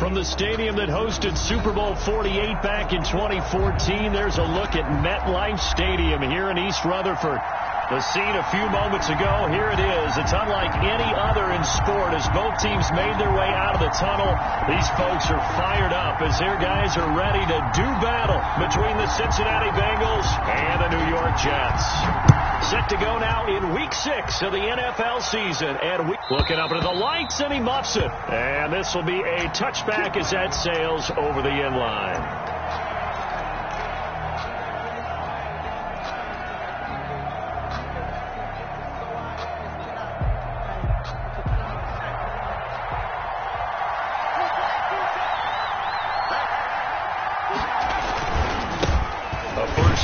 From the stadium that hosted Super Bowl 48 back in 2014, there's a look at MetLife Stadium here in East Rutherford. The scene a few moments ago, here it is. It's unlike any other in sport as both teams made their way out of the tunnel. These folks are fired up as their guys are ready to do battle between the Cincinnati Bengals and the New York Jets. Set to go now in Week 6 of the NFL season. And looking up into the lights, and he muffs it. And this will be a touchback as that sails over the end line.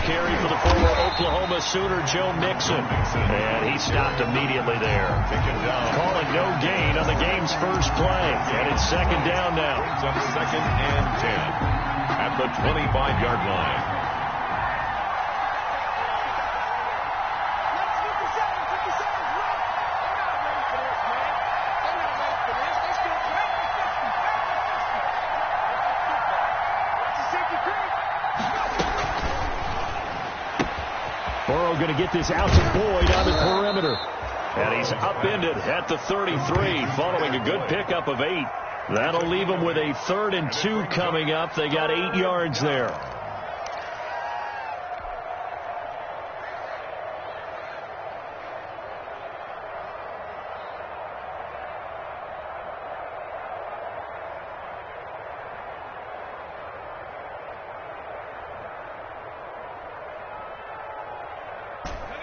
Carry for the former Oklahoma Sooner, Joe Mixon. And he stopped immediately there. Calling no gain on the game's first play. And it's second down now. It's on second and 10 at the 25-yard line. Going to get this out to Boyd on the perimeter. And he's upended at the 33 following a good pickup of 8. That'll leave him with a 3rd and 2 coming up. They got 8 yards there.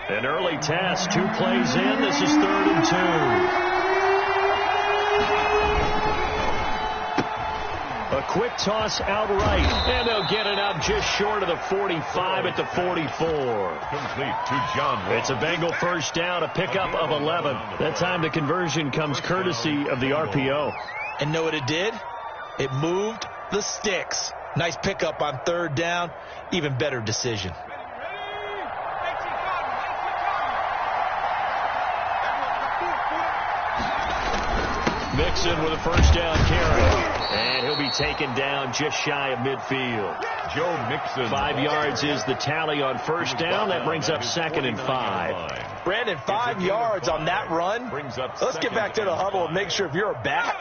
An early test, 2 plays in. This is 3rd and 2. A quick toss outright, and they'll get it up just short of the 45 at the 44. Complete to John. It's a Bengal first down, a pickup of 11. That time the conversion comes courtesy of the RPO. And know what it did? It moved the sticks. Nice pickup on 3rd down. Even better decision. Mixon with a first down carry. And he'll be taken down just shy of midfield. Joe Mixon. 5 yards is the tally on first down. That brings up 2nd and 5. Brandon, 5 yards on that run. Let's get back to the huddle and make sure if you're a back,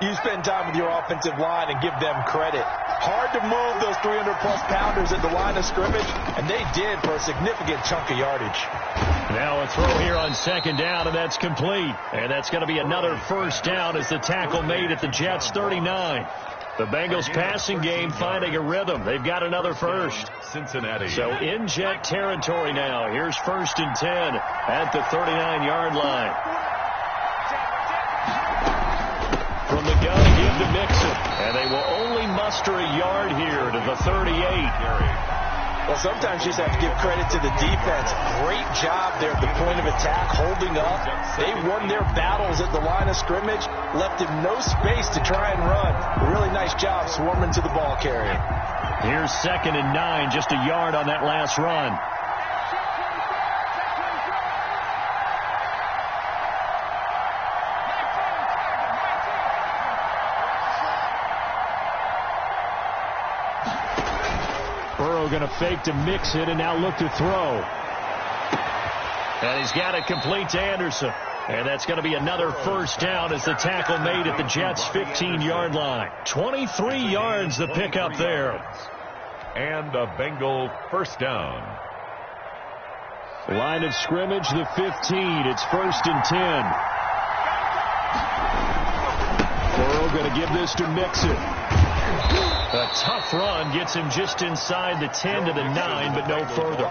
you spend time with your offensive line and give them credit. Hard to move those 300-plus pounders at the line of scrimmage, and they did for a significant chunk of yardage. Now a throw here on 2nd down, and that's complete. And that's going to be another first down as the tackle made at the Jets' 39. The Bengals passing game finding a rhythm. They've got another first. Cincinnati. So in Jet territory now. Here's 1st and 10 at the 39-yard line. From the gun, give to Mixon. And they will only muster a yard here to the 38. Well, sometimes you just have to give credit to the defense. Great job there at the point of attack, holding up. They won their battles at the line of scrimmage, left him no space to try and run. A really nice job swarming to the ball carrier. Here's 2nd and 9, just a yard on that last run. Going to fake to Mixon and now look to throw. And he's got it complete to Anderson. And that's going to be another first down as the tackle made at the Jets' 15-yard line. 23 yards the pickup there. And a Bengal first down. Line of scrimmage, the 15. It's 1st and 10. Burrow going to give this to Mixon. A tough run gets him just inside the 10 to the 9, but no further.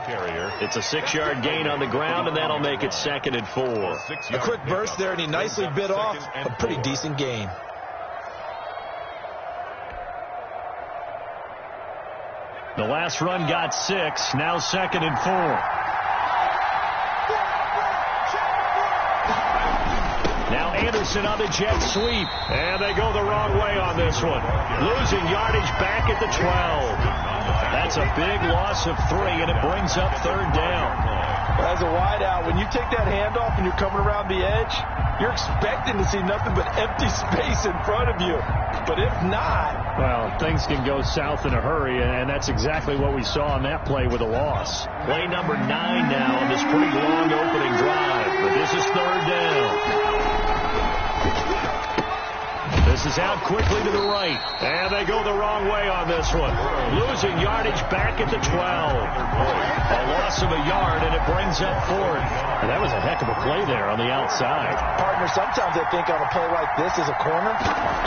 It's a 6-yard gain on the ground, and that'll make it 2nd and 4. A quick burst there, and he nicely bit off a pretty decent gain. The last run got 6, now 2nd and 4. Now Anderson on the jet sweep, and they go the wrong way on this one. Losing yardage back at the 12. That's a big loss of 3, and it brings up 3rd down. As a wideout, when you take that handoff and you're coming around the edge, you're expecting to see nothing but empty space in front of you. But if not... Well, things can go south in a hurry, and that's exactly what we saw on that play with a loss. Play number 9 now on this pretty long opening drive. But this is third down. This is out quickly to the right. And they go the wrong way on this one. Losing yardage back at the 12. A loss of a yard, and it brings up fourth. And that was a heck of a play there on the outside. Partner, sometimes I think on a play like this as a corner,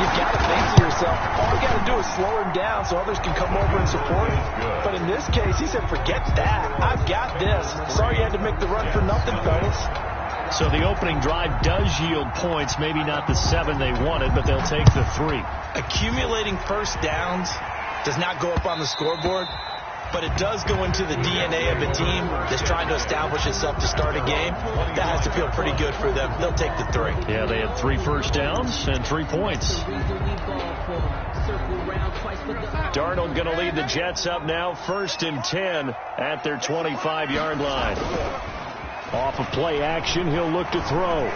you've got to think to yourself, all you got to do is slow him down so others can come over and support him. But in this case, he said, forget that. I've got this. Sorry you had to make the run for nothing, fellas. So the opening drive does yield points, maybe not the 7 they wanted, but they'll take the 3. Accumulating first downs does not go up on the scoreboard, but it does go into the DNA of a team that's trying to establish itself to start a game. That has to feel pretty good for them. They'll take the 3. Yeah, they had 3 first downs and 3 points. Darnold going to lead the Jets up now, 1st and 10 at their 25-yard line. Off of play action, he'll look to throw.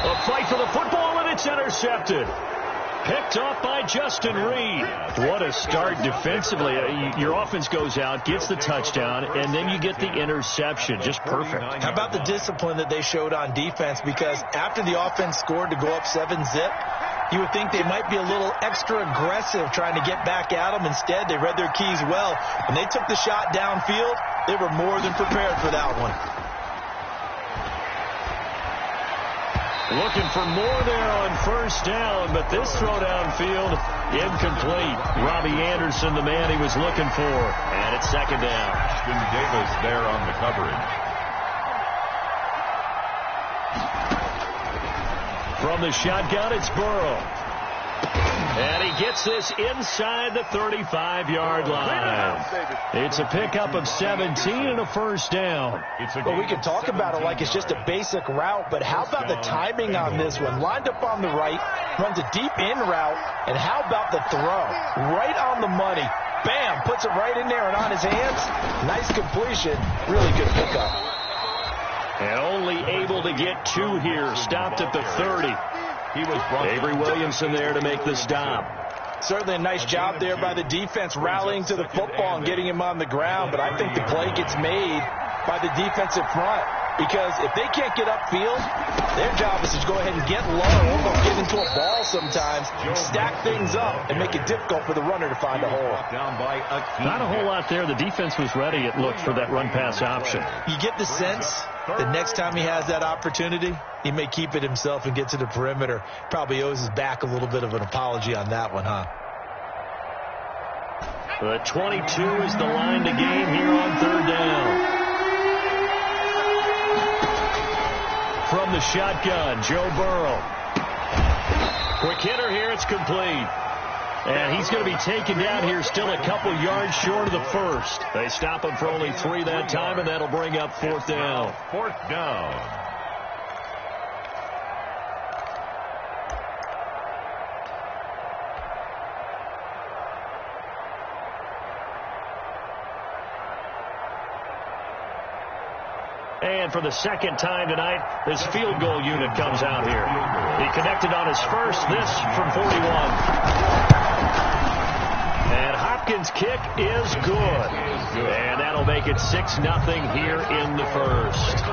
A fight for the football, and it's intercepted. Picked off by Justin Reed. What a start defensively. Your offense goes out, gets the touchdown, and then you get the interception. Just perfect. How about the discipline that they showed on defense? Because after the offense scored to go up 7-zip, you would think they might be a little extra aggressive trying to get back at them. Instead, they read their keys well. When they took the shot downfield, they were more than prepared for that one. Looking for more there on first down, but this throw downfield, incomplete. Robbie Anderson, the man he was looking for. And it's 2nd down. Ashton Davis there on the coverage. From the shotgun, it's Burrow. And he gets this inside the 35-yard line. It's a pickup of 17 and a first down. Well, we can talk about it like it's just a basic route, but how about the timing on this one? Lined up on the right, runs a deep in route, and how about the throw? Right on the money. Bam, puts it right in there and on his hands. Nice completion. Really good pickup. And only able to get 2 here. Stopped at the 30. Avery Williamson there to make the stop. Certainly a nice job there by the defense rallying to the football and getting him on the ground, but I think the play gets made by the defensive front because if they can't get upfield, their job is to go ahead and get low, almost get into a ball sometimes, stack things up, and make it difficult for the runner to find a hole. Not a whole lot there. The defense was ready, it looked, for that run-pass option. You get the sense that next time he has that opportunity, he may keep it himself and get to the perimeter. Probably owes his back a little bit of an apology on that one, huh? The 22 is the line to gain here on 3rd down. From the shotgun, Joe Burrow. Quick hitter here, it's complete. And he's going to be taken down here still a couple yards short of the first. They stop him for only 3 that time, and that'll bring up 4th down. 4th down. And for the 2nd time tonight, this field goal unit comes out here. He connected on his first, this from 41. And Hopkins' kick is good. And that'll make it 6-0 here in the first.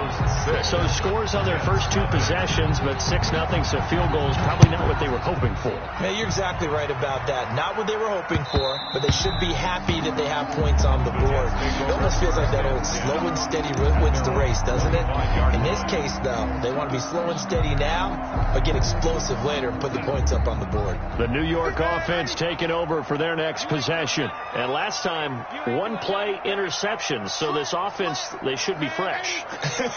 So scores on their first 2 possessions, but 6-0, so field goal is probably not what they were hoping for. Man, you're exactly right about that. Not what they were hoping for, but they should be happy that they have points on the board. It almost feels like that old slow and steady wins the race, doesn't it? In this case, though, they want to be slow and steady now, but get explosive later and put the points up on the board. The New York offense taking over for their next possession. And last time, 1 play interception, so this offense, they should be fresh.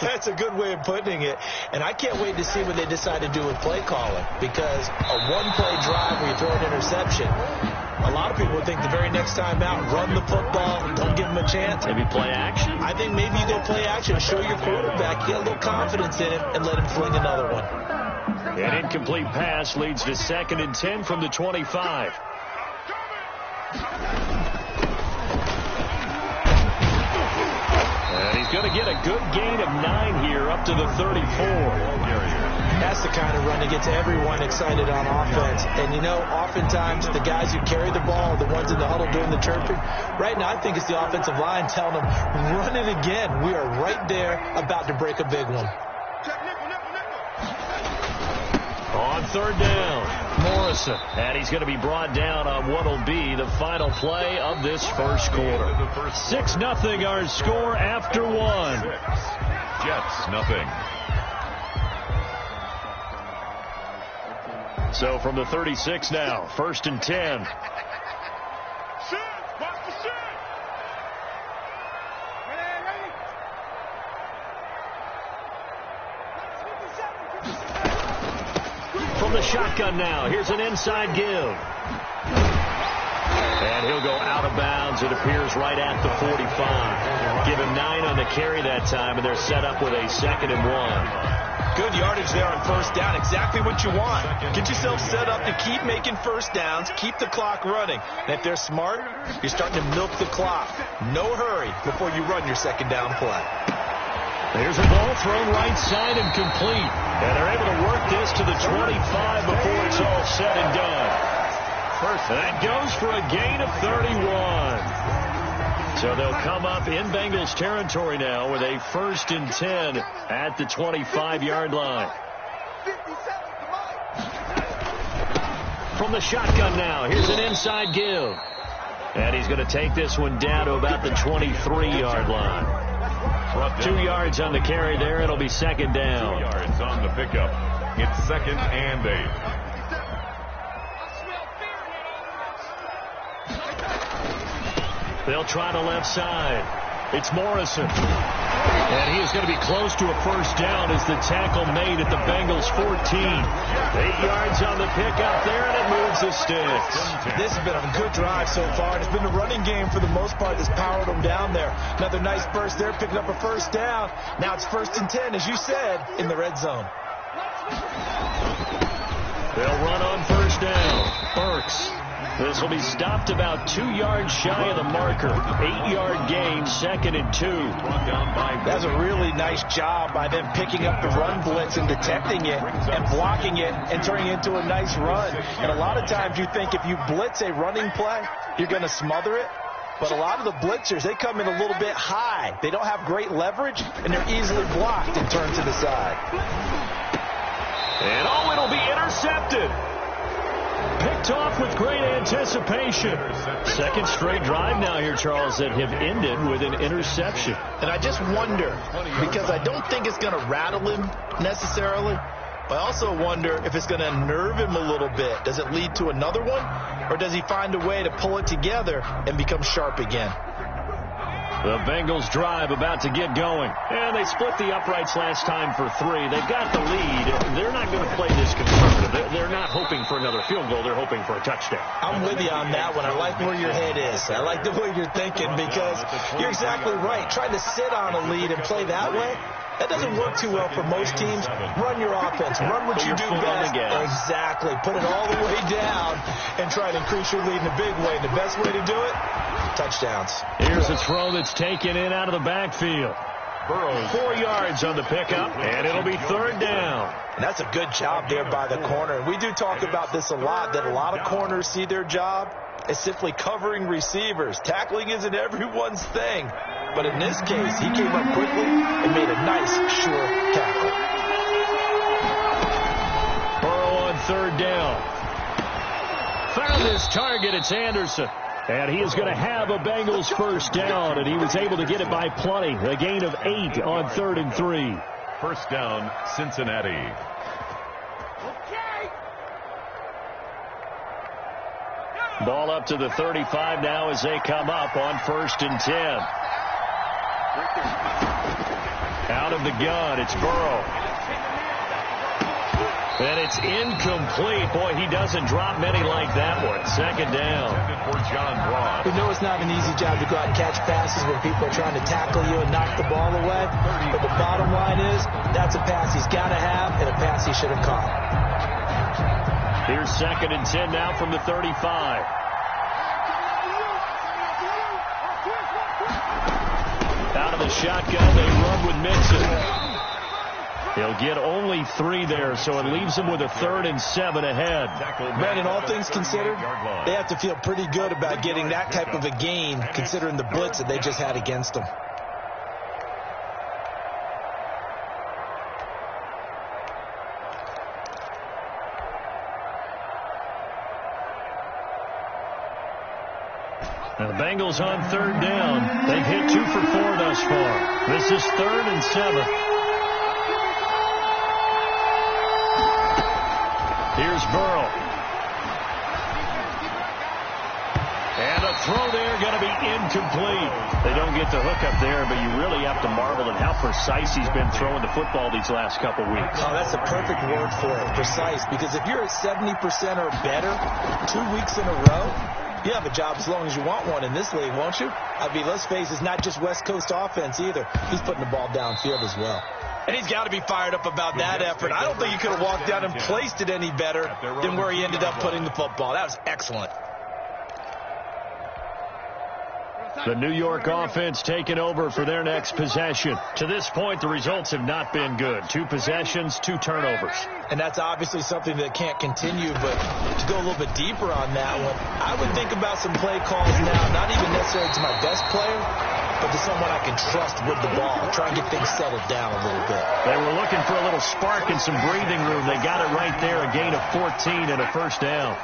That's a good way of putting it. And I can't wait to see what they decide to do with play calling, because a 1-play drive where you throw an interception, a lot of people would think the very next time out, run the football, don't give them a chance. Maybe play action? I think maybe you go play action, show your quarterback, get a little confidence in him, and let him fling another one. An incomplete pass leads to 2nd and 10 from the 25. And he's going to get a good gain of 9 here up to the 34. That's the kind of run that gets everyone excited on offense. And, you know, oftentimes the guys who carry the ball are the ones in the huddle doing the chirping. Right now, I think it's the offensive line telling them, run it again. We are right there about to break a big one. On third down, Morrison. And he's going to be brought down on what will be the final play of this first quarter. 6-0 our score after 1. Jets, nothing. So from the 36 now, 1st and 10. From the shotgun now, here's an inside give. And he'll go out of bounds, it appears, right at the 45. Give him 9 on the carry that time, and they're set up with a 2nd and 1. Good yardage there on first down. Exactly what you want. Get yourself set up to keep making first downs, keep the clock running. And if they're smart, you're starting to milk the clock. No hurry before you run your 2nd down play. There's a ball thrown right side and complete. And they're able to work this to the 25 before it's all said and done. That goes for a gain of 31. So they'll come up in Bengals territory now with a 1st and 10 at the 25-yard line. From the shotgun now, here's an inside give. And he's going to take this one down to about the 23-yard line. 2 yards on the carry there. It'll be 2nd down. 2 yards on the pickup. It's 2nd and 8. They'll try the left side. It's Morrison. And he is going to be close to a first down as the tackle made at the Bengals 14. 8 yards on the pickup there, and it moves the sticks. This has been a good drive so far. It's been a running game for the most part that's powered them down there. Another nice burst there, picking up a first down. Now it's 1st and 10, as you said, in the red zone. They'll run on first down. Burks. This will be stopped about 2 yards shy of the marker. 8-yard gain, 2nd and 2. That's a really nice job by them picking up the run blitz and detecting it and blocking it and turning it into a nice run. And a lot of times you think if you blitz a running play, you're going to smother it. But a lot of the blitzers, they come in a little bit high. They don't have great leverage, and they're easily blocked and turned to the side. And it'll be intercepted. Picked off with great anticipation. 2nd straight drive now here, Charles, that have ended with an interception. And I just wonder, because I don't think it's going to rattle him necessarily, but I also wonder if it's going to unnerve him a little bit. Does it lead to another one, or does he find a way to pull it together and become sharp again? The Bengals drive about to get going. And they split the uprights last time for 3. They've got the lead. They're not going to play this conservative. They're not hoping for another field goal. They're hoping for a touchdown. I'm with you on that one. I like where your head is. I like the way you're thinking, because you're exactly right. Trying to sit on a lead and play that way, that doesn't work too well for most teams. Run your offense. Run what you do best. Exactly. Put it all the way down and try to increase your lead in a big way. The best way to do it, touchdowns. Here's a throw that's taken in out of the backfield. Burrows 4 yards on the pickup, and it'll be 3rd down. And that's a good job there by the corner. And we do talk about this a lot, that a lot of corners see their job as simply covering receivers. Tackling isn't everyone's thing. But in this case, he came up quickly and made a nice, sure tackle. Burrow on 3rd down. Found his target. It's Anderson. And he is going to have a Bengals first down, and he was able to get it by plenty. A gain of 8 on 3rd and 3. First down, Cincinnati. Ball up to the 35 now as they come up on 1st and 10. Out of the gun, it's Burrow. And it's incomplete. Boy, he doesn't drop many like that one. 2nd down. We know it's not an easy job to go out and catch passes when people are trying to tackle you and knock the ball away. But the bottom line is, that's a pass he's got to have and a pass he should have caught. Here's 2nd and 10 now from the 35. Out of of the shotgun. They run with Mixon. He'll get only 3 there, so it leaves him with a 3rd and 7 ahead. Brandon, all things considered, they have to feel pretty good about getting that type of a gain, considering the blitz that they just had against them. Now the Bengals on 3rd down. They've hit 2 for 4 thus far. This is 3rd and 7. Here's Burrow. And a throw there going to be incomplete. They don't get the hook up there, but you really have to marvel at how precise he's been throwing the football these last couple weeks. Oh, that's a perfect word for it, precise, because if you're at 70% or better 2 weeks in a row, you have a job as long as you want one in this league, won't you? I mean, let's face it, it's not just West Coast offense either. He's putting the ball downfield as well. And he's got to be fired up about that effort. I don't think he could have walked down and placed it any better than where he ended up putting the football. That was excellent. The New York offense taking over for their next possession. To this point, the results have not been good. 2 possessions, 2 turnovers. And that's obviously something that can't continue, but to go a little bit deeper on that one, I would think about some play calls now, not even necessarily to my best player, but to someone I can trust with the ball. Try and get things settled down a little bit. They were looking for a little spark and some breathing room. They got it right there, a gain of 14 and a 1st down.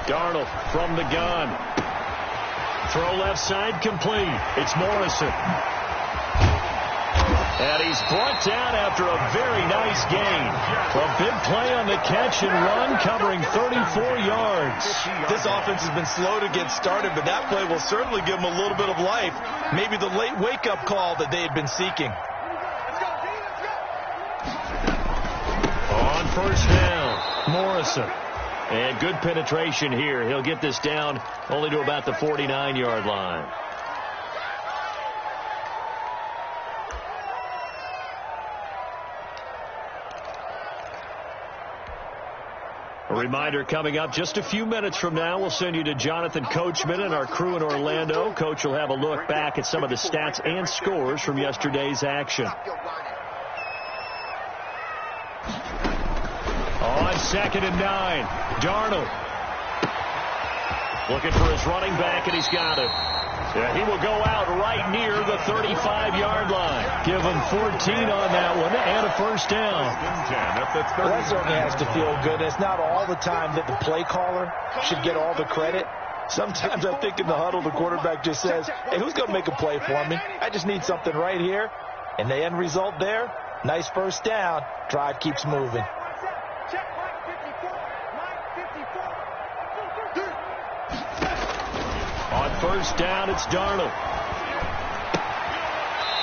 Darnold from the gun. Throw left side complete. It's Morrison. And he's brought down after a very nice gain. A big play on the catch and run, covering 34 yards. This offense has been slow to get started, but that play will certainly give them a little bit of life. Maybe the late wake-up call that they had been seeking. On 1st down, Morrison. And good penetration here. He'll get this down only to about the 49-yard line. A reminder coming up just a few minutes from now, we'll send you to Jonathan Coachman and our crew in Orlando. Coach will have a look back at some of the stats and scores from yesterday's action. On 2nd and 9, Darnold. Looking for his running back, and he's got it. Yeah, he will go out right near the 35-yard line. Give him 14 on that one and a 1st down. Well, that certainly has to feel good. It's not all the time that the play caller should get all the credit. Sometimes I think in the huddle, the quarterback just says, hey, who's going to make a play for me? I just need something right here. And the end result there, nice 1st down. Drive keeps moving. On 1st down, it's Darnold.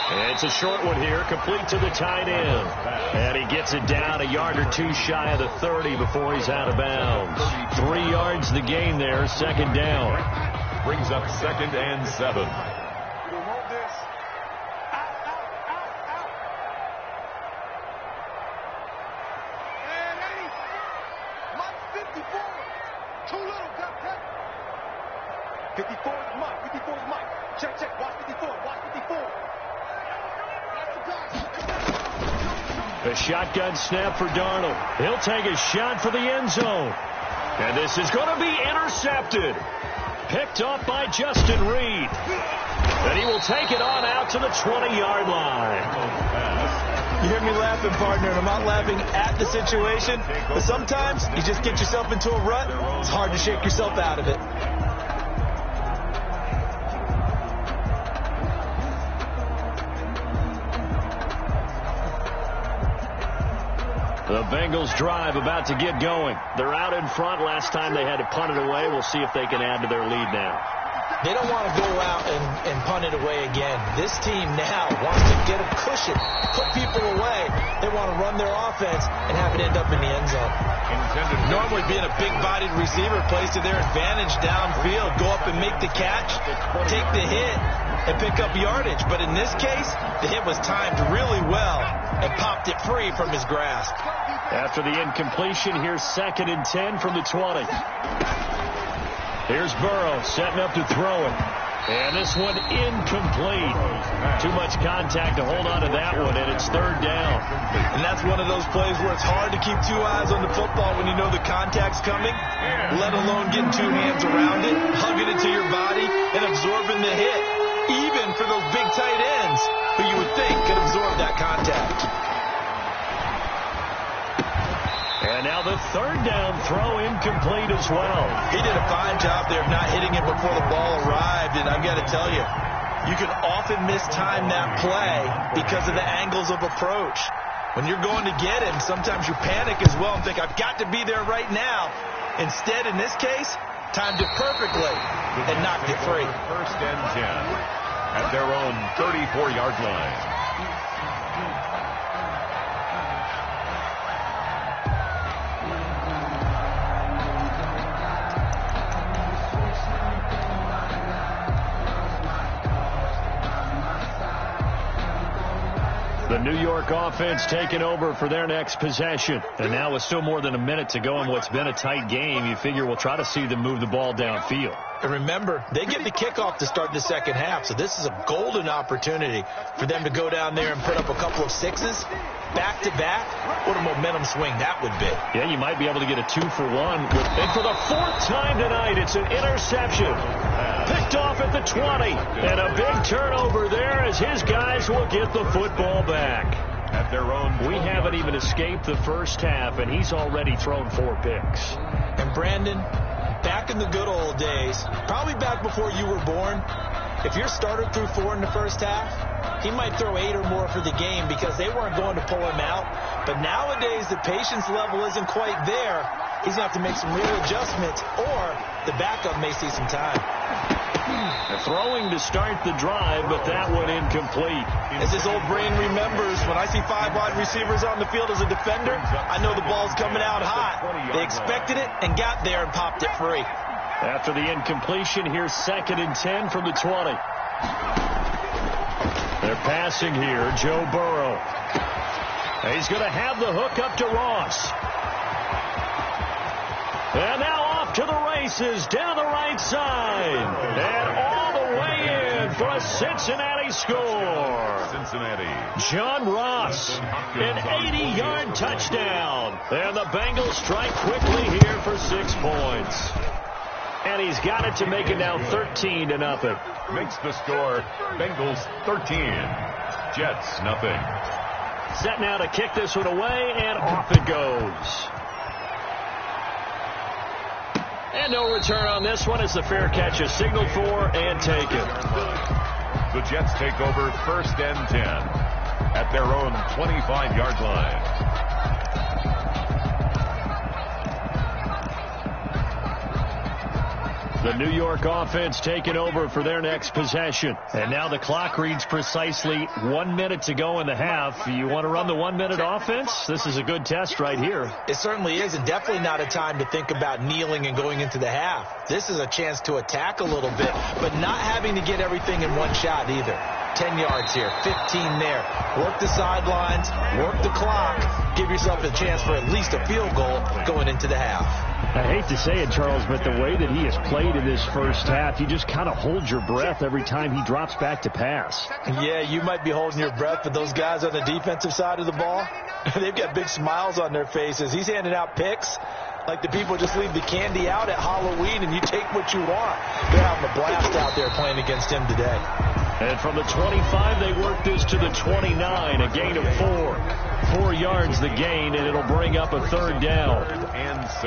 And it's a short one here, complete to the tight end. And he gets it down a yard or 2 shy of the 30 before he's out of bounds. 3 yards the gain there, 2nd down. Brings up 2nd and 7. A shotgun snap for Darnold. He'll take a shot for the end zone. And this is going to be intercepted. Picked up by Justin Reed. And he will take it on out to the 20-yard line. You hear me laughing, partner, and I'm not laughing at the situation, but sometimes you just get yourself into a rut. It's hard to shake yourself out of it. The Bengals drive about to get going. They're out in front. Last time they had to punt it away. We'll see if they can add to their lead now. They don't want to go out and punt it away again. This team now wants to get a cushion, put people away. They want to run their offense and have it end up in the end zone. Normally being a big-bodied receiver plays to their advantage downfield. Go up and make the catch, take the hit, and pick up yardage. But in this case, the hit was timed really well and popped it free from his grasp. After the incompletion, here's 2nd and 10 from the 20. Here's Burrow setting up to throw it. And this one incomplete. Too much contact to hold on to that one, and it's 3rd down. And that's one of those plays where it's hard to keep 2 eyes on the football when you know the contact's coming, let alone getting 2 hands around it, hugging it to your body, and absorbing the hit, even for those big tight ends who you would think could absorb that contact. And now the 3rd down throw incomplete as well. He did a fine job there of not hitting it before the ball arrived. And I've got to tell you, you can often mistime that play because of the angles of approach. When you're going to get him, sometimes you panic as well and think, I've got to be there right now. Instead, in this case, timed it perfectly and knocked it free. 1st and 10 at their own 34-yard line. The New York offense taking over for their next possession. And now with still more than a minute to go in what's been a tight game, you figure we'll try to see them move the ball downfield. And remember, they get the kickoff to start the second half, so this is a golden opportunity for them to go down there and put up a couple of 6s back-to-back. What a momentum swing that would be. Yeah, you might be able to get a 2-for-1. And for the 4th time tonight, it's an interception. Picked off at the 20. And a big turnover there as his guys will get the football back. At their own. We haven't even escaped the first half, and he's already thrown 4 picks. And Brandon, back in the good old days, probably back before you were born, if your starter threw 4 in the first half, he might throw 8 or more for the game because they weren't going to pull him out. But nowadays, the patience level isn't quite there. He's going to have to make some real adjustments, or the backup may see some time. Throwing to start the drive, but that one incomplete. As his old brain remembers, when I see 5 wide receivers on the field as a defender, I know the ball's coming out hot. They expected it and got there and popped it free. After the incompletion, here's 2nd and 10 from the 20. They're passing here, Joe Burrow. He's going to have the hook up to Ross. And now off to the races down the right side. And all the way in for a Cincinnati score. Cincinnati. John Ross, an 80-yard touchdown. And the Bengals strike quickly here for 6 points. And he's got it to make it now 13-0. Makes the score Bengals 13. Jets nothing. Set now to kick this one away, and off it goes. And no return on this one. It's the fair catch is signaled for and taken. The Jets take over 1st and 10 at their own 25-yard line. The New York offense taking over for their next possession. And now the clock reads precisely 1 minute to go in the half. You want to run the 1 minute offense? This is a good test right here. It certainly is, and definitely not a time to think about kneeling and going into the half. This is a chance to attack a little bit, but not having to get everything in one shot either. 10 yards here, 15 there. Work the sidelines, work the clock, give yourself a chance for at least a field goal going into the half. I hate to say it, Charles, but the way that he has played in this first half, you just kind of hold your breath every time he drops back to pass. Yeah, you might be holding your breath, but those guys on the defensive side of the ball, they've got big smiles on their faces. He's handing out picks like the people just leave the candy out at Halloween and you take what you want. They're having a blast out there playing against him today. And from the 25, they work this to the 29, a gain of 4. 4 yards the gain, and it'll bring up a 3rd down. 3rd and 6.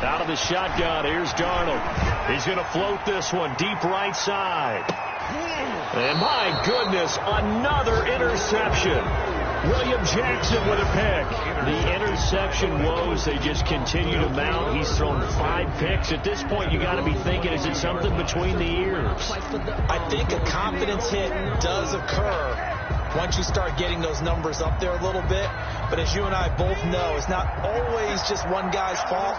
Out of the shotgun, here's Darnold. He's going to float this one deep right side. And my goodness, another interception. William Jackson with a pick. The interception woes, they just continue to mount. He's thrown 5 picks. At this point, you got to be thinking, is it something between the ears? I think a confidence hit does occur once you start getting those numbers up there a little bit. But as you and I both know, it's not always just one guy's fault.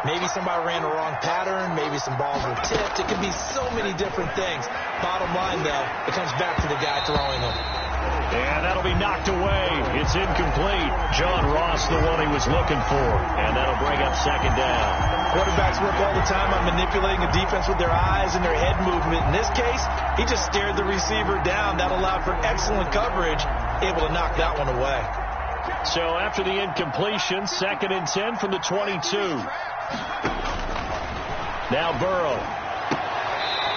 Maybe somebody ran the wrong pattern. Maybe some balls were tipped. It could be so many different things. Bottom line, though, it comes back to the guy throwing them. And that'll be knocked away. It's incomplete. John Ross, the one he was looking for. And that'll bring up second down. Quarterbacks work all the time on manipulating a defense with their eyes and their head movement. In this case, he just stared the receiver down. That allowed for excellent coverage, able to knock that one away. So after the incompletion, 2nd and 10 from the 22. Now Burrow.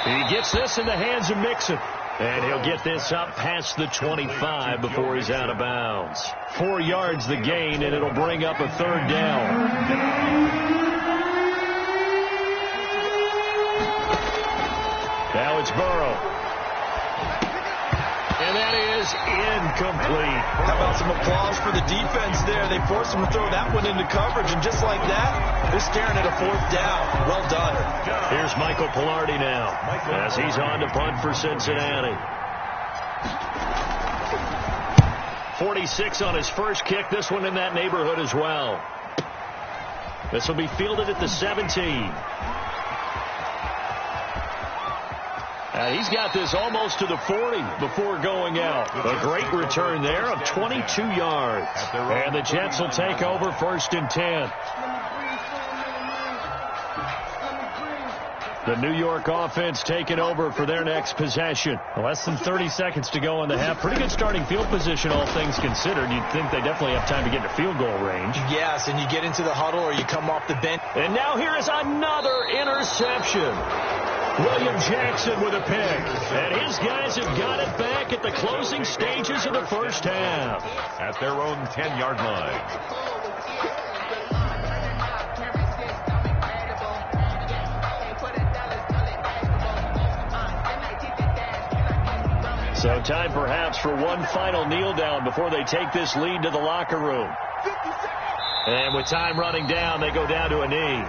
He gets this in the hands of Mixon. And he'll get this up past the 25 before he's out of bounds. 4 yards the gain, and it'll bring up a 3rd down. Now it's Burrow. And that is incomplete. How about some applause for the defense there? They forced him to throw that one into coverage, and just like that, they're staring at a 4th down. Well done. Here's Michael Pilardi now, as he's on to punt for Cincinnati. 46 on his first kick. This one in that neighborhood as well. This will be fielded at the 17. He's got this almost to the 40 before going out. A great return there of 22 yards. And the Jets will take over 1st and 10. The New York offense taking over for their next possession. Less than 30 seconds to go in the half. Pretty good starting field position, all things considered. You'd think they definitely have time to get to field goal range. Yes, and you get into the huddle or you come off the bench. And now here is another interception. William Jackson with a pick. And his guys have got it back at the closing stages of the first half. At their own 10-yard line. So time perhaps for one final kneel down before they take this lead to the locker room. And with time running down, they go down to a knee.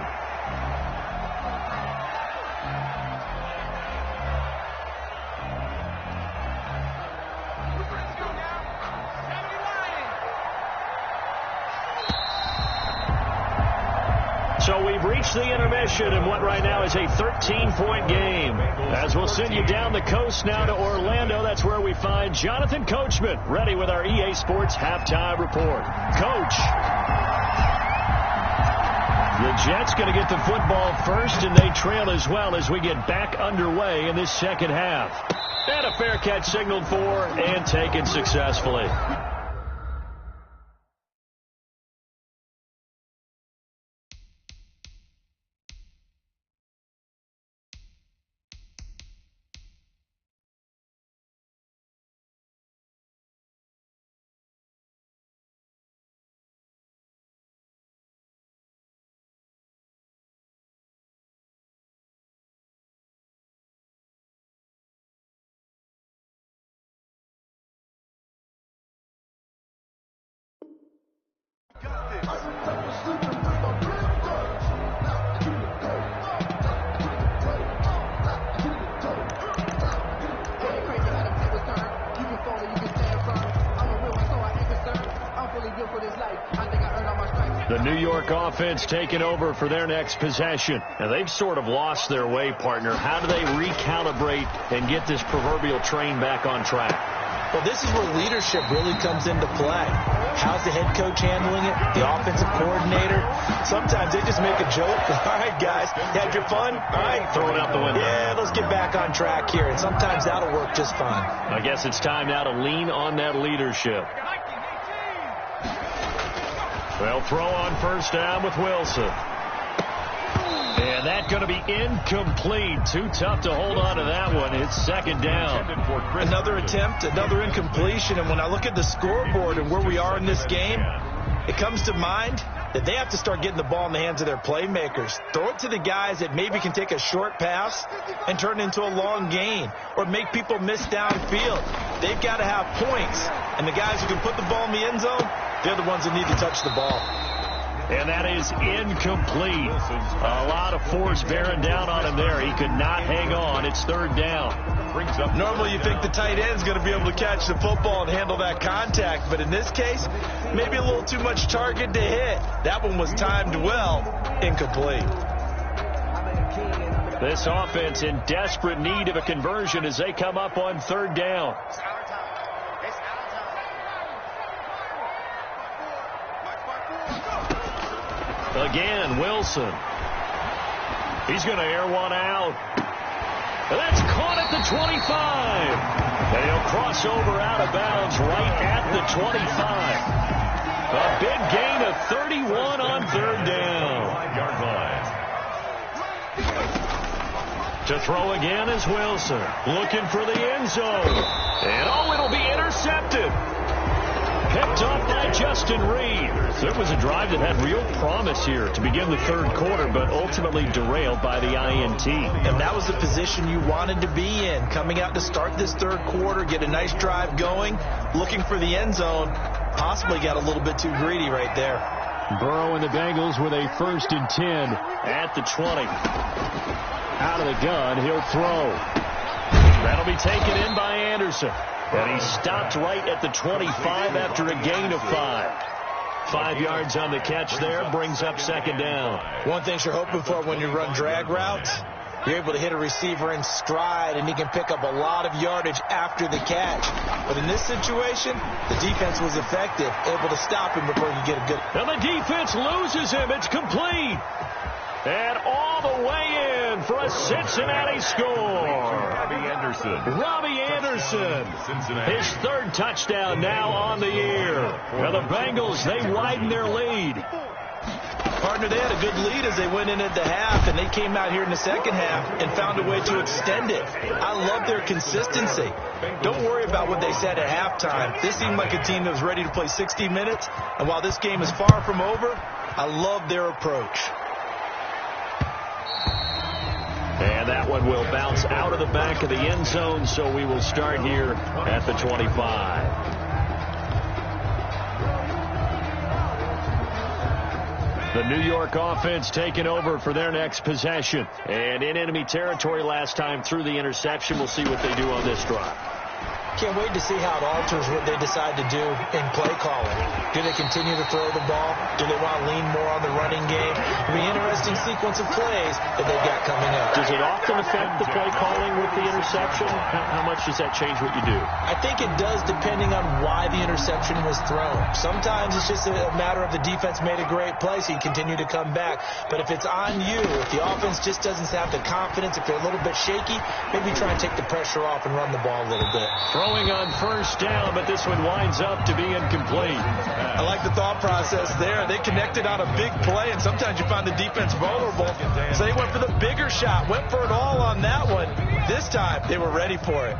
So we've reached the intermission in what right now is a 13-point game. As we'll send you down the coast now to Orlando, that's where we find Jonathan Coachman, ready with our EA Sports halftime report. Coach. The Jets going to get the football first, and they trail as well as we get back underway in this second half. And a fair catch signaled for and taken successfully. The New York offense taking over for their next possession. Now, they've sort of lost their way, partner. How do they recalibrate and get this proverbial train back on track? Well, this is where leadership really comes into play. How's the head coach handling it? The offensive coordinator? Sometimes they just make a joke. All right, guys, had your fun? All right, throw it out the window. Yeah, let's get back on track here. And sometimes that'll work just fine. I guess it's time now to lean on that leadership. They'll throw on first down with Wilson. And that's going to be incomplete. Too tough to hold on to that one. It's second down. Another attempt, another incompletion. And when I look at the scoreboard and where we are in this game, it comes to mind that they have to start getting the ball in the hands of their playmakers. Throw it to the guys that maybe can take a short pass and turn it into a long gain or make people miss downfield. They've got to have points. And the guys who can put the ball in the end zone, they're the ones that need to touch the ball. And that is incomplete. A lot of force bearing down on him there. He could not hang on. It's third down. Normally you think the tight end's going to be able to catch the football and handle that contact, but in this case, maybe a little too much target to hit. That one was timed well, incomplete. This offense in desperate need of a conversion as they come up on third down. Again, Wilson. He's going to air one out. That's caught at the 25. And he'll cross over out of bounds right at the 25. A big gain of 31 on third down. To throw again is Wilson. Looking for the end zone. And it'll be intercepted. Picked up by Justin Reed. So it was a drive that had real promise here to begin the third quarter, but ultimately derailed by the INT. And that was the position you wanted to be in. Coming out to start this third quarter, get a nice drive going, looking for the end zone. Possibly got a little bit too greedy right there. Burrow and the Bengals with a 1st and 10 at the 20. Out of the gun, he'll throw. That'll be taken in by Anderson. And he stopped right at the 25 after a gain of 5. 5 yards on the catch there, brings up second down. One thing you're hoping for when you run drag routes, you're able to hit a receiver in stride, and he can pick up a lot of yardage after the catch. But in this situation, the defense was effective, able to stop him before he get a good... And the defense loses him. It's complete. And all the way in for a Cincinnati score. Robbie Anderson. His 3rd touchdown now on the year. Now the Bengals, they widen their lead. Partner, they had a good lead as they went in at the half, and they came out here in the second half and found a way to extend it. I love their consistency. Don't worry about what they said at halftime. This seemed like a team that was ready to play 60 minutes, and while this game is far from over, I love their approach. And that one will bounce out of the back of the end zone, so we will start here at the 25. The New York offense taking over for their next possession. And in enemy territory last time through the interception. We'll see what they do on this drive. Can't wait to see how it alters what they decide to do in play calling. Do they continue to throw the ball? Do they want to lean more on the running game? It'll be an interesting sequence of plays that they've got coming up. Does it often affect the play calling with the interception? How much does that change what you do? I think it does, depending on why the interception was thrown. Sometimes it's just a matter of the defense made a great play, so you continue to come back. But if it's on you, if the offense just doesn't have the confidence, if they're a little bit shaky, maybe try and take the pressure off and run the ball a little bit. Throwing on 1st down, but this one winds up to be incomplete. I like the thought process there. They connected on a big play, and sometimes you find the defense vulnerable. So they went for the bigger shot, went for it all on that one. This time, they were ready for it.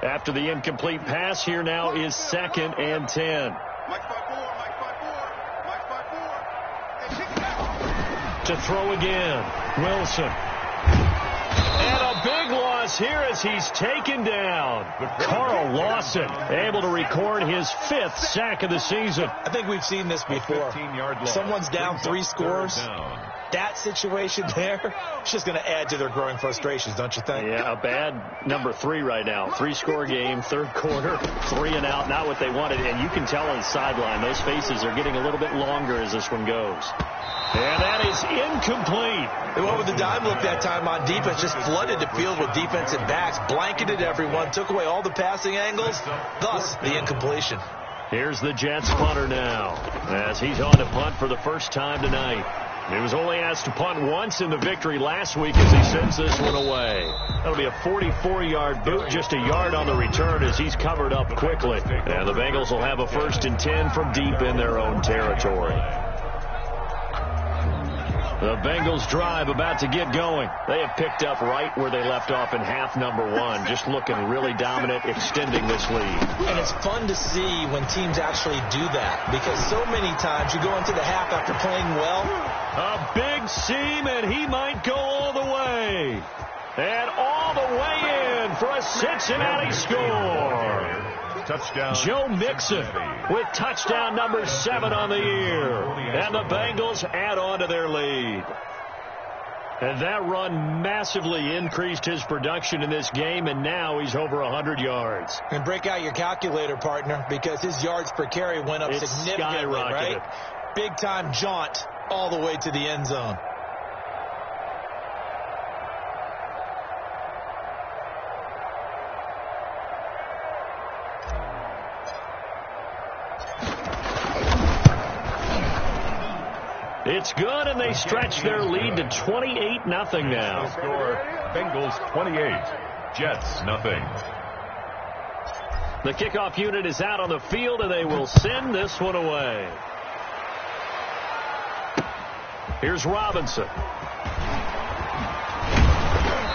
After the incomplete pass, here now is 2nd and 10. To throw again, Wilson. And a big loss here as he's taken down. Carl Lawson able to record his 5th sack of the season. I think we've seen this before. Someone's down 3 scores. That situation there, it's just going to add to their growing frustrations, don't you think? Yeah, a bad number 3 right now. 3-score game, third quarter, 3 and out, not what they wanted. And you can tell on the sideline, those faces are getting a little bit longer as this one goes. And that is incomplete. They went with the dime look that time on defense, just flooded the field with defensive backs, blanketed everyone, took away all the passing angles, thus the incompletion. Here's the Jets punter now, as he's on to punt for the first time tonight. He was only asked to punt once in the victory last week as he sends this one away. That'll be a 44-yard boot, just a yard on the return as he's covered up quickly. And the Bengals will have a 1st and 10 from deep in their own territory. The Bengals drive about to get going. They have picked up right where they left off in half number 1, just looking really dominant, extending this lead. And it's fun to see when teams actually do that, because so many times you go into the half after playing well. A big seam, and he might go all the way. And all the way in for a Cincinnati score. Touchdown. Joe Mixon with touchdown number 7 on the year. And the Bengals add on to their lead. And that run massively increased his production in this game, and now he's over 100 yards. And break out your calculator, partner, because his yards per carry went up significantly, right? Big-time jaunt all the way to the end zone. It's good, and they stretch their lead to 28-0 now. Score, Bengals 28, Jets nothing. The kickoff unit is out on the field, and they will send this one away. Here's Robinson.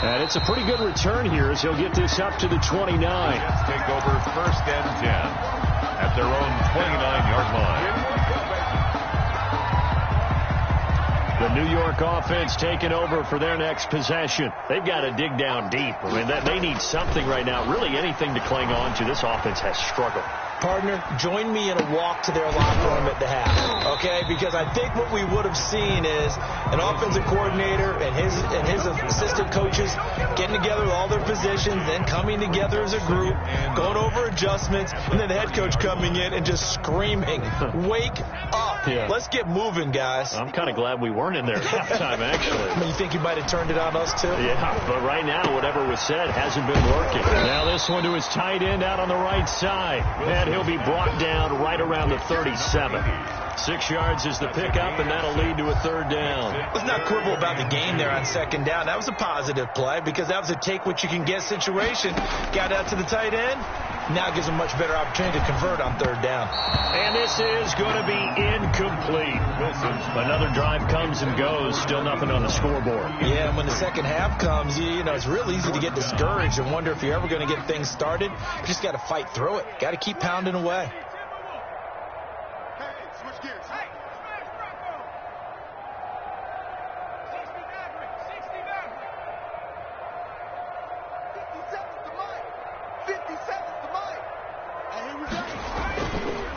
And it's a pretty good return here as he'll get this up to the 29. Jets take over 1st and 10 at their own 29-yard line. The New York offense taking over for their next possession. They've got to dig down deep. I mean, they need something right now, really anything to cling on to. This offense has struggled. Partner, join me in a walk to their locker room at the half, okay? Because I think what we would have seen is an offensive coordinator and his assistant coaches getting together with all their positions, then coming together as a group, going over adjustments, and then the head coach coming in and just screaming, "Wake up. Yeah. Let's get moving, guys." I'm kind of glad we weren't in there at halftime, actually. I mean, you think you might have turned it on us, too? Yeah, but right now, whatever was said hasn't been working. Now this one to his tight end out on the right side. And he'll be brought down right around the 37. 6 yards is the pickup, and that'll lead to a 3rd down. Let's not quibble about the gain there on 2nd down. That was a positive play because that was a take-what-you-can-get situation. Got out to the tight end. Now gives him a much better opportunity to convert on 3rd down. And this is going to be incomplete. Another drive comes and goes. Still nothing on the scoreboard. Yeah, and when the second half comes, you know, it's real easy to get discouraged and wonder if you're ever going to get things started. You just got to fight through it. Got to keep pounding away.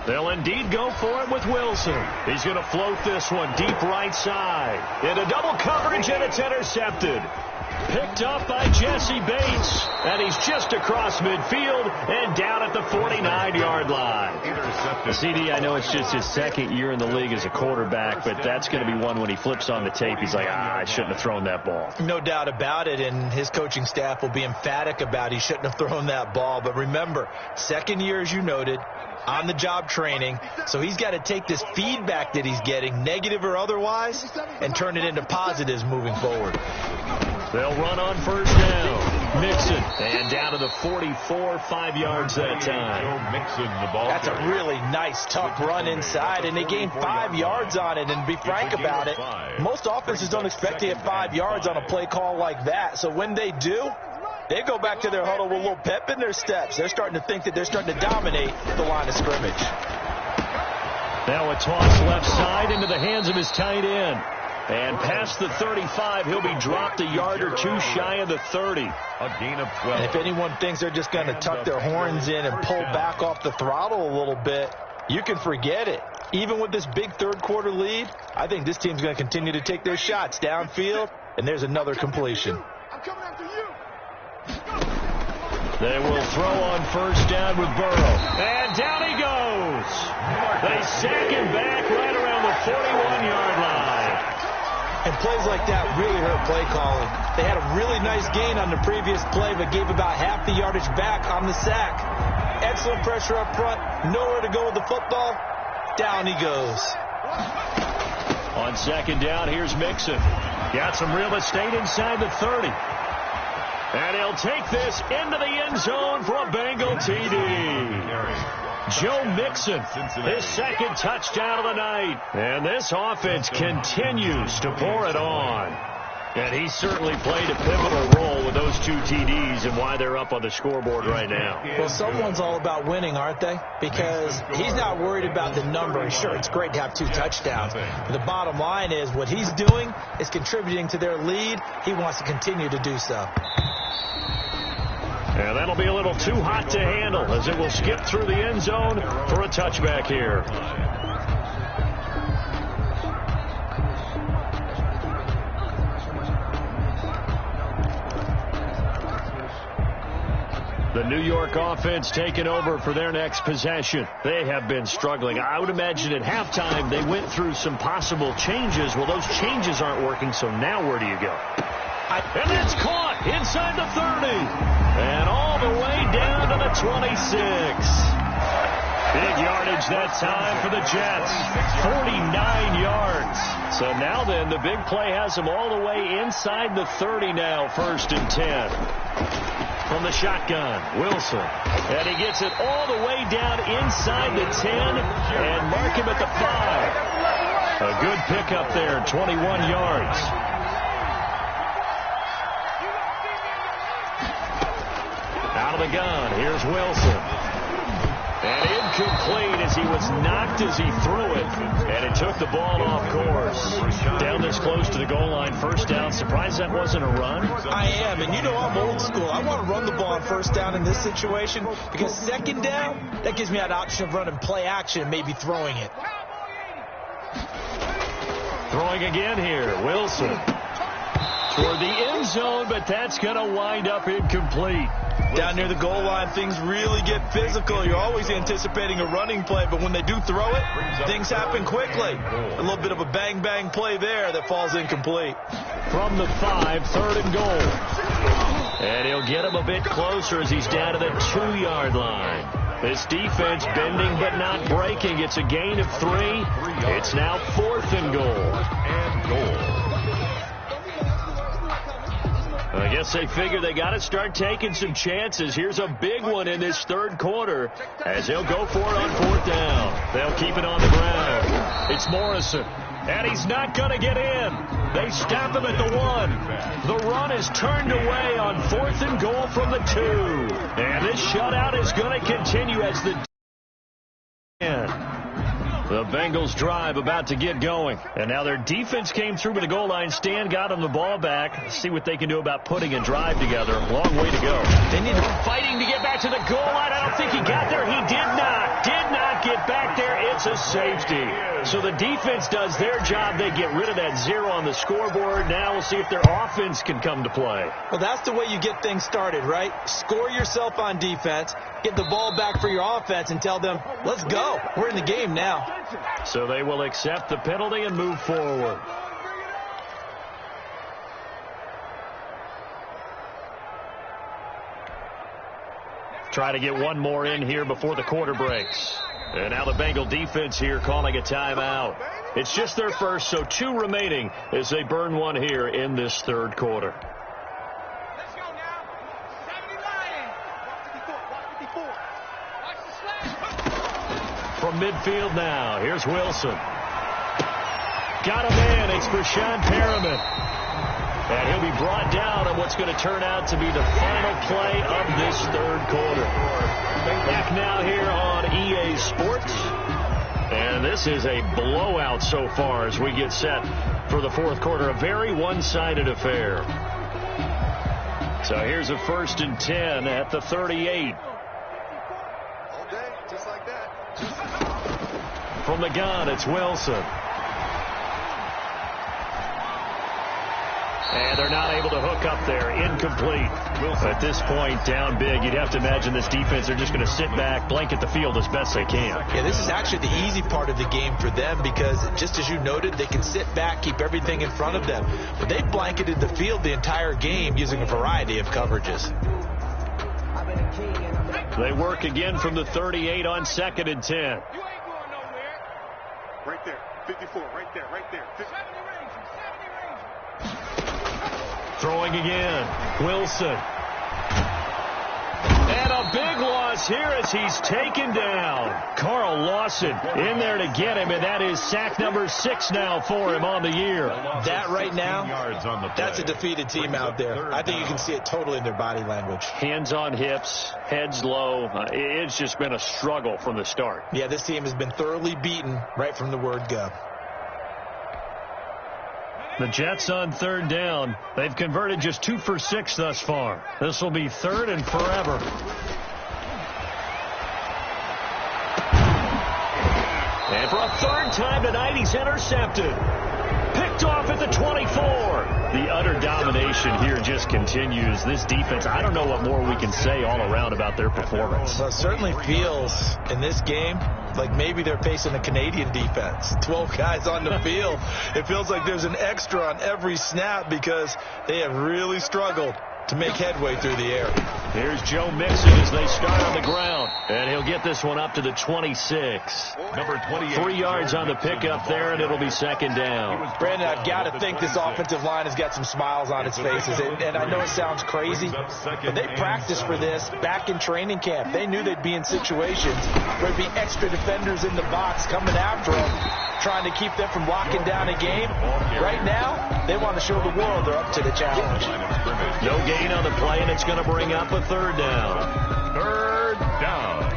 They'll indeed go for it with Wilson. He's going to float this one deep right side. Into double coverage, and it's intercepted. Picked up by Jesse Bates. And he's just across midfield and down at the 49-yard line. CD, I know it's just his 2nd year in the league as a quarterback, but that's going to be one when he flips on the tape. He's like, I shouldn't have thrown that ball. No doubt about it, and his coaching staff will be emphatic about he shouldn't have thrown that ball. But remember, 2nd year, as you noted, on-the-job training, so he's got to take this feedback that he's getting, negative or otherwise, and turn it into positives moving forward. They'll run on 1st down. Mixon, and down to the 44, 5 yards that time. Mixon, the ball. That's a really nice, tough run inside, and they gained 5 yards on it. And to be frank about it, most offenses don't expect to get 5 yards on a play call like that. So when they do, they go back to their huddle with a little pep in their steps. They're starting to think that they're starting to dominate the line of scrimmage. Now a toss left side into the hands of his tight end. And past the 35, he'll be dropped a yard or two shy of the 30. A gain of 12. And if anyone thinks they're just going to tuck their horns in and pull back off the throttle a little bit, you can forget it. Even with this big 3rd quarter lead, I think this team's going to continue to take their shots downfield, and there's another completion. I'm coming after you. They will throw on 1st down with Burrow. And down he goes. They sack him back right around the 41-yard line. And plays like that really hurt play calling. They had a really nice gain on the previous play, but gave about half the yardage back on the sack. Excellent pressure up front. Nowhere to go with the football. Down he goes. On 2nd down, here's Mixon. Got some real estate inside the 30. And he'll take this into the end zone for a Bengal TD. Joe Mixon, his 2nd touchdown of the night. And this offense continues to pour it on. And he certainly played a pivotal role with those 2 TDs and why they're up on the scoreboard right now. Well, someone's all about winning, aren't they? Because he's not worried about the number. And sure, it's great to have 2 touchdowns. But the bottom line is what he's doing is contributing to their lead. He wants to continue to do so. And that'll be a little too hot to handle as it will skip through the end zone for a touchback here. The New York offense taking over for their next possession. They have been struggling. I would imagine at halftime they went through some possible changes. Well, those changes aren't working, so now where do you go? And it's caught inside the 30. And all the way down to the 26. Big yardage that time for the Jets. 49 yards. So now then, the big play has them all the way inside the 30 now, 1st and 10. From the shotgun, Wilson. And he gets it all the way down inside the 10 and mark him at the 5. A good pickup there, 21 yards. Out of the gun, here's Wilson. And incomplete as he was knocked as he threw it. And it took the ball off course. Down this close to the goal line, 1st down. Surprised that wasn't a run? I am, and you know I'm old school. I want to run the ball on 1st down in this situation because 2nd down, that gives me that option of running play action and maybe throwing it. Throwing again here, Wilson. Toward the end zone, but that's going to wind up incomplete. Down near the goal line, things really get physical. You're always anticipating a running play, but when they do throw it, things happen quickly. A little bit of a bang-bang play there that falls incomplete. From the 5, 3rd and goal. And he'll get him a bit closer as he's down to the 2-yard line. This defense bending but not breaking. It's a gain of 3. It's now 4th and goal. I guess they figure they got to start taking some chances. Here's a big one in this 3rd quarter as they'll go for it on 4th down. They'll keep it on the ground. It's Morrison, and he's not going to get in. They stop him at the 1. The run is turned away on 4th and goal from the 2. And this shutout is going to continue as the The Bengals drive about to get going. And now their defense came through with a goal line stand, got them the ball back. Let's see what they can do about putting a drive together. Long way to go. They need fighting to get back to the goal line. I don't think he got there. He did not get back there. It's a safety. So the defense does their job. They get rid of that 0 on the scoreboard. Now we'll see if their offense can come to play. Well, that's the way you get things started, right? Score yourself on defense, get the ball back for your offense, and tell them, let's go. We're in the game now. So they will accept the penalty and move forward. Try to get one more in here before the quarter breaks. And now the Bengal defense here calling a timeout. It's just their first, so 2 remaining as they burn one here in this 3rd quarter. Let's go now. 79. From midfield now, here's Wilson. Got him in. It's Brashad Perriman. And he'll be brought down on what's going to turn out to be the final play of this 3rd quarter. Back now here on EA Sports. And this is a blowout so far as we get set for the 4th quarter. A very one-sided affair. So here's a 1st and 10 at the 38. All day, just like that. From the gun, it's Wilson. And they're not able to hook up there. Incomplete. At this point, down big. You'd have to imagine this defense, they're just going to sit back, blanket the field as best they can. Yeah, this is actually the easy part of the game for them because, just as you noted, they can sit back, keep everything in front of them. But they've blanketed the field the entire game using a variety of coverages. They work again from the 38 on 2nd and 10. You ain't going nowhere. Right there. 54. Right there. 70 range. Throwing again. Wilson. And a big loss here as he's taken down. Carl Lawson in there to get him, and that is sack number 6 now for him on the year. That right now, that's a defeated team out there. I think you can see it totally in their body language. Hands on hips, heads low. It's just been a struggle from the start. Yeah, this team has been thoroughly beaten right from the word go. The Jets on third down. They've converted just 2 for 6 thus far. This will be third and forever. And for a third time tonight, he's intercepted. Picked off at the 24. The utter domination here just continues. This defense, I don't know what more we can say all around about their performance. Well, it certainly feels in this game like maybe they're facing a Canadian defense. 12 guys on the field. It feels like there's an extra on every snap because they have really struggled to make headway through the air. Here's Joe Mixon as they start on the ground. And he'll get this one up to the 26. Number 28. 3 yards on the pickup there, and it'll be second down. Brandon, I've got to think this offensive line has got some smiles on its faces. And I know it sounds crazy, but they practiced for this back in training camp. They knew they'd be in situations where there'd be extra defenders in the box coming after them, trying to keep them from locking down a game. Right now, they want to show the world they're up to the challenge. No gain on the play, and it's going to bring up a third down. Third down.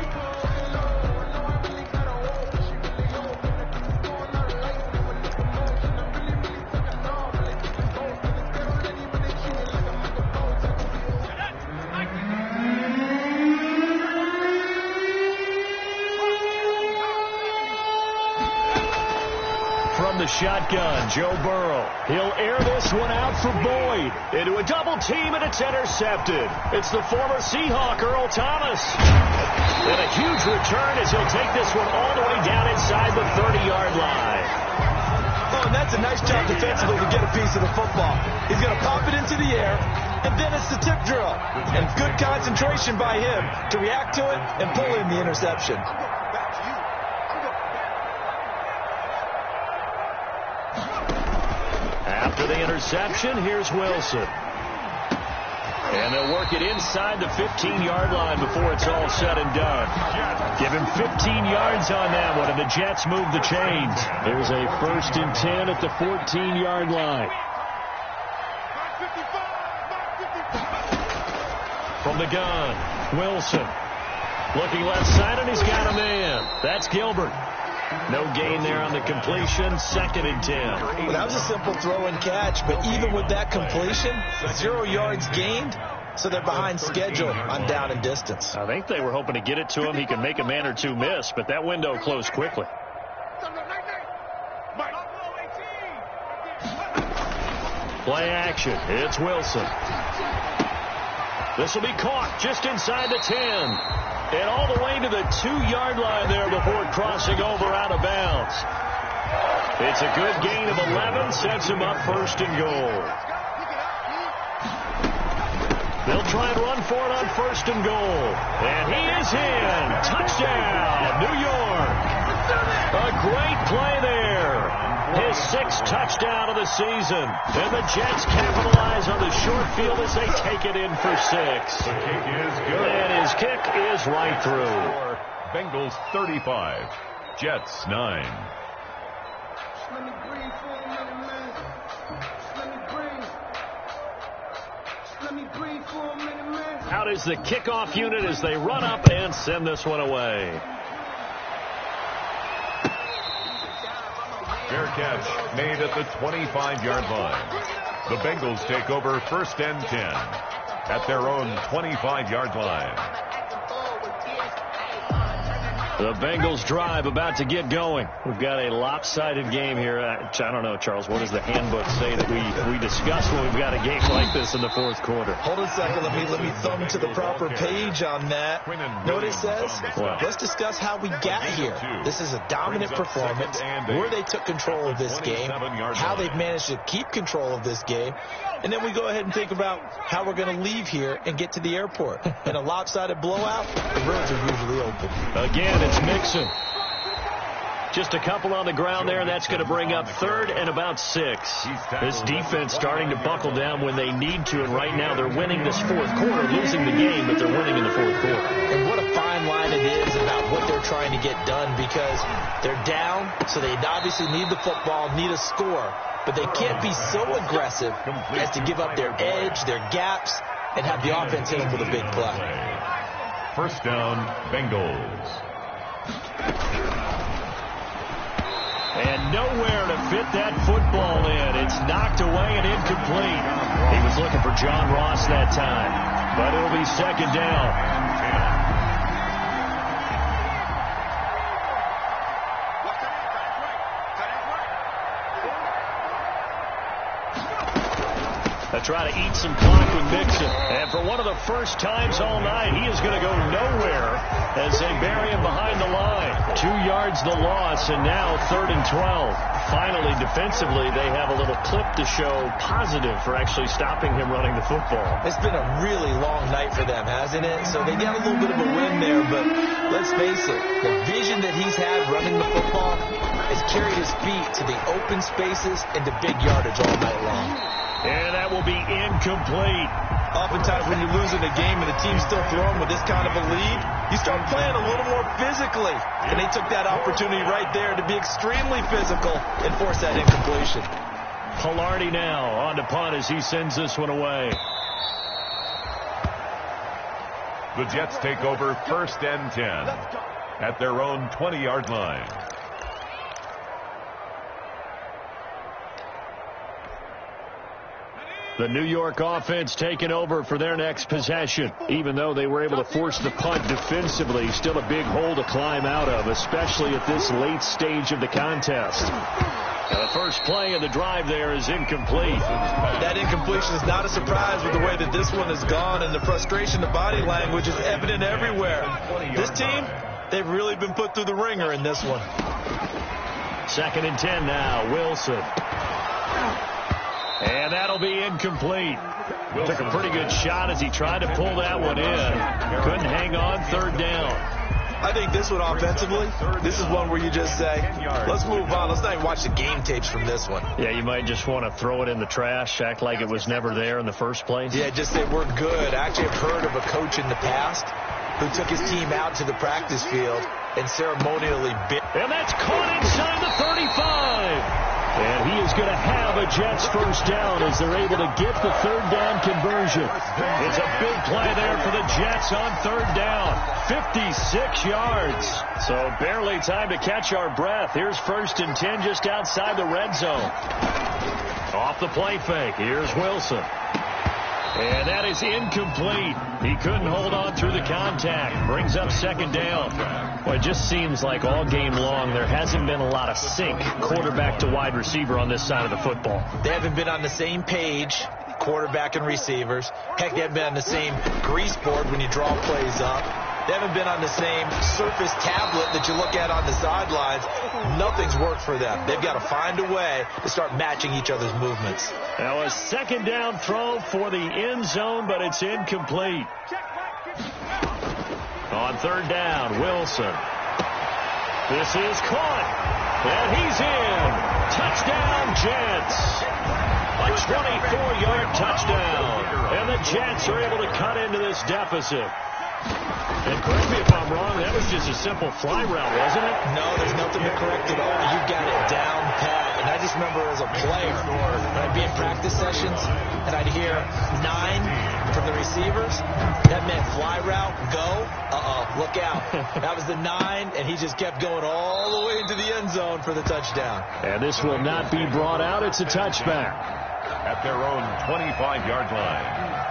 From the shotgun, Joe Burrow. He'll air this one out for Boyd. Into a double team, and it's intercepted. It's the former Seahawk, Earl Thomas. And a huge return as he'll take this one all the way down inside the 30-yard line. Oh, and that's a nice job defensively to get a piece of the football. He's going to pop it into the air, and then it's the tip drill. And good concentration by him to react to it and pull in the interception. After the interception, here's Wilson. And they'll work it inside the 15-yard line before it's all said and done. Give him 15 yards on that one, and the Jets move the chains. There's a 1st and 10 at the 14-yard line. From the gun, Wilson. Looking left side, and he's got a man. That's Gilbert. No gain there on the completion. 2nd and 10. Well, that was a simple throw and catch, but even with that completion, 0 yards gained, so they're behind schedule on down and distance. I think they were hoping to get it to him. He can make a man or two miss, but that window closed quickly. Play action. It's Wilson. This will be caught just inside the 10. And all the way to the 2-yard line there before crossing over out of bounds. It's a good gain of 11, sets him up 1st and goal. They'll try and run for it on 1st and goal. And he is in. Touchdown, New York. A great play there. His 6th touchdown of the season. And the Jets capitalize on the short field as they take it in for 6. The kick is good. And his kick is right through. Bengals 35, Jets 9. Let me breathe for a minute, man. Let me breathe. Let me breathe for a minute, man. Out is the kickoff unit as they run up and send this one away. Fair catch made at the 25-yard line. The Bengals take over 1st and 10 at their own 25-yard line. The Bengals drive about to get going. We've got a lopsided game here. I don't know, Charles, what does the handbook say that we discuss when we've got a game like this in the 4th quarter? Hold on a second. Let me thumb to the proper page on that. Know what it says? Wow. Let's discuss how we got here. This is a dominant performance, where they took control of this game, how they've managed to keep control of this game, and then we go ahead and think about how we're going to leave here and get to the airport. In a lopsided blowout, the roads are usually open. Again, it's Mixon. Just a couple on the ground there, and that's going to bring up 3rd and about 6. This defense starting to buckle down when they need to, and right now they're winning this 4th quarter, losing the game, but they're winning in the 4th quarter. And what a fine line it is about what they're trying to get done, because they're down, so they obviously need the football, need a score, but they can't be so aggressive as to give up their edge, their gaps, and have the offense hit them with a big play. 1st down, Bengals. And nowhere to fit that football in. It's knocked away and incomplete. He was looking for John Ross that time. But it'll be second down. They try to eat some clock with Mixon. And for one of the first times all night, he is going to go nowhere as they bury him behind the line. 2 yards the loss, and now 3rd and 12. Finally, defensively, they have a little clip to show positive for actually stopping him running the football. It's been a really long night for them, hasn't it? So they got a little bit of a win there, but let's face it, the vision that he's had running the football has carried his feet to the open spaces and to big yardage all night long. And that will be incomplete. Oftentimes when you're losing a game and the team's still throwing with this kind of a lead, you start playing a little more physically. And they took that opportunity right there to be extremely physical and force that incompletion. Pilardi now on to punt as he sends this one away. The Jets take over 1st and 10 at their own 20-yard line. The New York offense taking over for their next possession. Even though they were able to force the punt defensively, still a big hole to climb out of, especially at this late stage of the contest. Now the first play of the drive there is incomplete. That incompletion is not a surprise with the way that this one has gone, and the frustration, the body language is evident everywhere. This team, they've really been put through the ringer in this one. 2nd and 10 now, Wilson. And that'll be incomplete. Took a pretty good shot as he tried to pull that one in. Couldn't hang on, 3rd down. I think this one offensively, this is one where you just say, let's move on. Let's not even watch the game tapes from this one. Yeah, you might just want to throw it in the trash, act like it was never there in the first place. Yeah, just say we're good. I actually have heard of a coach in the past who took his team out to the practice field and ceremonially bit. And that's caught inside the 35. And he is going to have a Jets first down as they're able to get the 3rd down conversion. It's a big play there for the Jets on 3rd down. 56 yards. So barely time to catch our breath. Here's 1st and 10 just outside the red zone. Off the play fake. Here's Wilson. And that is incomplete. He couldn't hold on through the contact. Brings up 2nd down. Well, it just seems like all game long there hasn't been a lot of sync quarterback to wide receiver on this side of the football. They haven't been on the same page, quarterback and receivers. Heck, they haven't been on the same grease board when you draw plays up. They haven't been on the same Surface tablet that you look at on the sidelines. Nothing's worked for them. They've got to find a way to start matching each other's movements. Now a 2nd down throw for the end zone, but it's incomplete. On 3rd down, Wilson. This is caught. And he's in. Touchdown, Jets. A 24-yard touchdown. And the Jets are able to cut into this deficit. And correct me if I'm wrong, that was just a simple fly route, wasn't it? No, there's nothing to correct at all. You got it down pat. And I just remember as a player, when I'd be in practice sessions, and I'd hear 9 from the receivers, that meant fly route, go, look out. That was the 9, and he just kept going all the way into the end zone for the touchdown. And this will not be brought out. It's a touchback. At their own 25-yard line.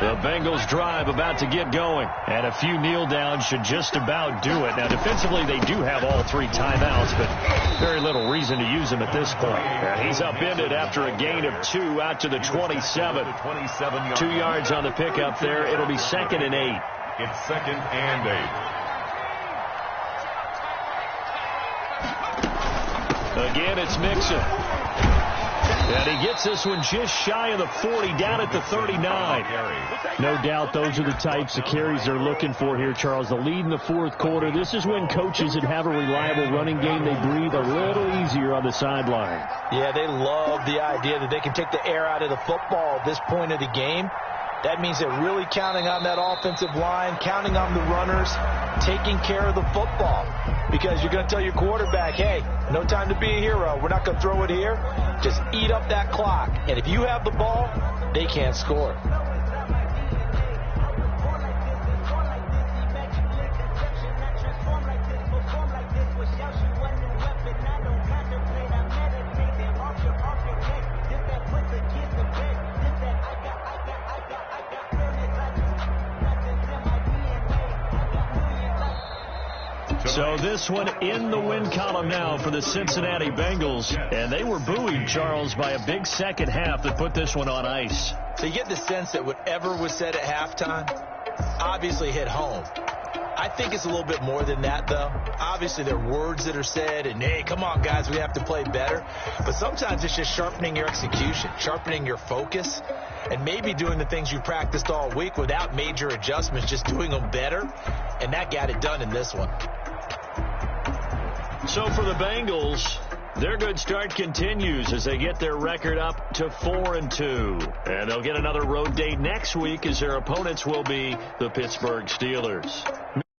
The Bengals drive about to get going, and a few kneel downs should just about do it. Now, defensively, they do have all 3 timeouts, but very little reason to use them at this point. And he's upended after a gain of 2 out to the 27. 2 yards on the pickup there. It'll be 2nd and 8. It's 2nd and 8. Again, it's Mixon. And he gets this one just shy of the 40, down at the 39. No doubt those are the types of carries they're looking for here, Charles. The lead in the 4th quarter. This is when coaches that have a reliable running game, they breathe a little easier on the sideline. Yeah, they love the idea that they can take the air out of the football at this point of the game. That means they're really counting on that offensive line, counting on the runners, taking care of the football. Because you're going to tell your quarterback, hey, no time to be a hero. We're not going to throw it here. Just eat up that clock. And if you have the ball, they can't score. So this one in the win column now for the Cincinnati Bengals. And they were buoyed, Charles, by a big second half that put this one on ice. So you get the sense that whatever was said at halftime obviously hit home. I think it's a little bit more than that, though. Obviously, there are words that are said, and, hey, come on, guys, we have to play better. But sometimes it's just sharpening your execution, sharpening your focus, and maybe doing the things you practiced all week without major adjustments, just doing them better. And that got it done in this one. So for the Bengals, their good start continues as they get their record up to 4-2. And they'll get another road date next week as their opponents will be the Pittsburgh Steelers.